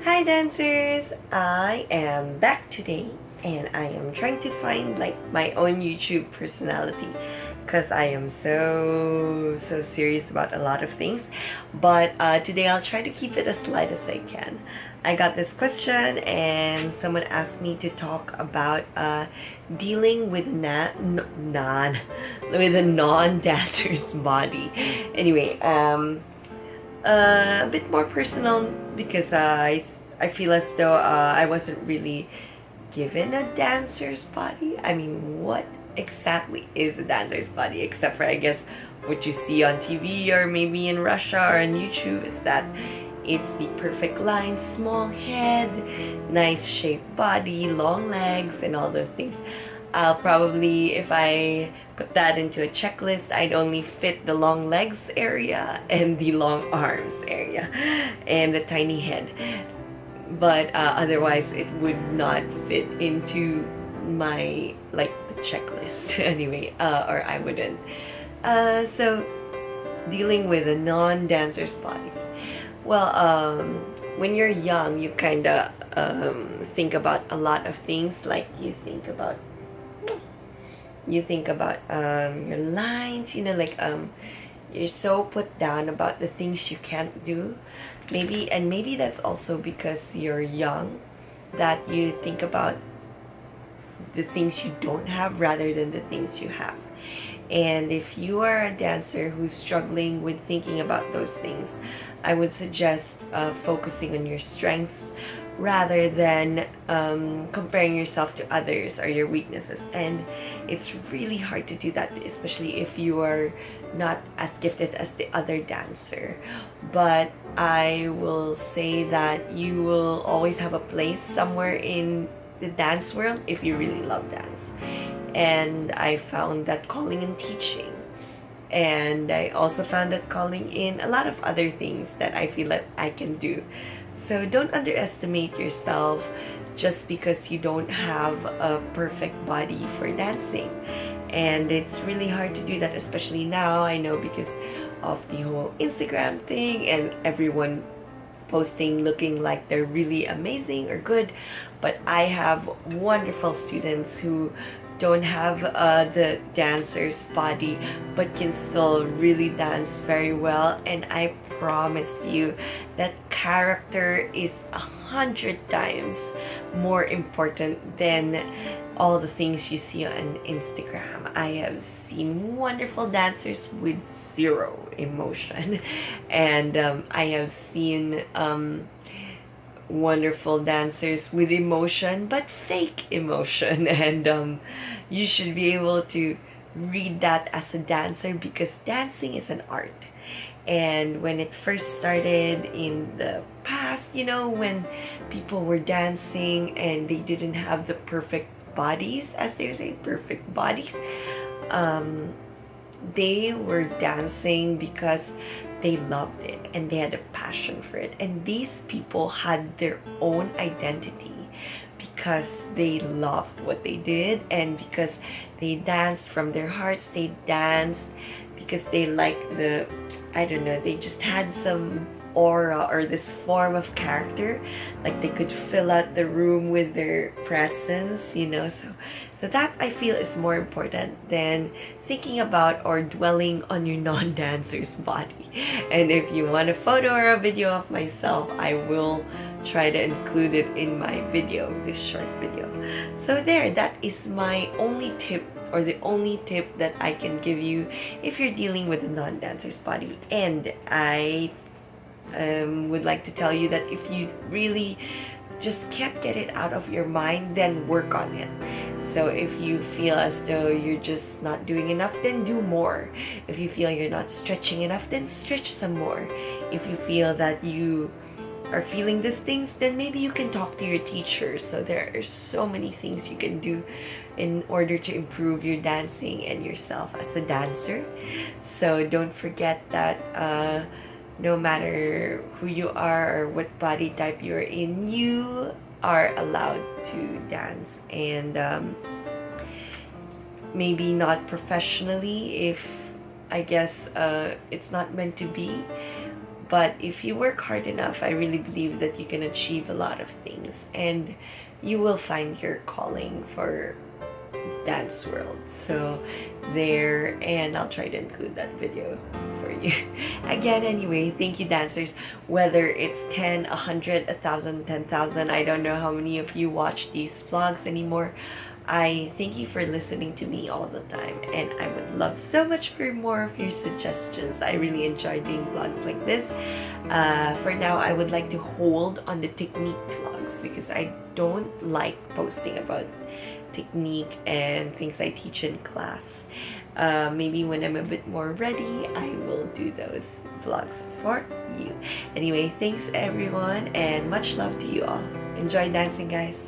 Hi dancers! I am back today and I am trying to find like my own YouTube personality because I am so serious about a lot of things, but today I'll try to keep it as light as I can. I got this question and someone asked me to talk about dealing with with a non-dancer's body. Anyway, a bit more personal because I feel as though I wasn't really given a dancer's body. I mean, what exactly is a dancer's body except for, I guess, what you see on TV or maybe in Russia or on YouTube is that it's the perfect line, small head, nice shaped body, long legs, and all those things. I'll probably, if I put that into a checklist, I'd only fit the long legs area and the long arms area and the tiny head. But otherwise, it would not fit into my, like, the checklist anyway, or I wouldn't. So, dealing with a non-dancer's body. Well, when you're young, you kind of think about a lot of things. Like you think about your lines. You're so put down about the things you can't do. Maybe that's also because you're young, that you think about the things you don't have rather than the things you have. And if you are a dancer who's struggling with thinking about those things, I would suggest focusing on your strengths rather than comparing yourself to others or your weaknesses. And it's really hard to do that, especially if you are not as gifted as the other dancer. But I will say that you will always have a place somewhere in the dance world if you really love dance. And I found that calling in teaching. And I also found that calling in a lot of other things that I feel that I can do. So don't underestimate yourself just because you don't have a perfect body for dancing. And it's really hard to do that, especially now. I know because of the whole Instagram thing and everyone posting looking like they're really amazing or good. But I have wonderful students who don't have the dancer's body but can still really dance very well, and I promise you that character is 100 times more important than all the things you see on Instagram. I have seen wonderful dancers with zero emotion, and I have seen wonderful dancers with emotion but fake emotion. And you should be able to read that as a dancer, because dancing is an art. And when it first started in the past, when people were dancing and they didn't have the perfect bodies, as they say, perfect bodies, they were dancing because they loved it and they had a passion for it. And these people had their own identity because they loved what they did, and because they danced from their hearts. They danced because they liked I don't know, they just had some aura or this form of character, like they could fill out the room with their presence. So that, I feel, is more important than thinking about or dwelling on your non-dancer's body. And if you want a photo or a video of myself, I will try to include it in my video, this short video. So there, that is my only tip, or the only tip that I can give you if you're dealing with a non-dancer's body. And I would like to tell you that if you really just can't get it out of your mind, then work on it. So if you feel as though you're just not doing enough, then do more. If you feel you're not stretching enough, then stretch some more. If you feel that you are feeling these things, then maybe you can talk to your teacher. So there are so many things you can do in order to improve your dancing and yourself as a dancer. So don't forget that no matter who you are or what body type you're in, you are allowed to dance. And maybe not professionally, if I guess it's not meant to be, But if you work hard enough, I really believe that you can achieve a lot of things, and you will find your calling for dance world. So there, and I'll try to include that video for you. Again, anyway, thank you, dancers. Whether it's 10, 100, 1,000, 10,000, I don't know how many of you watch these vlogs anymore. I thank you for listening to me all the time, and I would love so much for more of your suggestions. I really enjoy doing vlogs like this. For now, I would like to hold on the technique vlogs because I don't like posting about technique and things I teach in class. Maybe when I'm a bit more ready, I will do those vlogs for you. Anyway, thanks everyone, and much love to you all. Enjoy dancing, guys.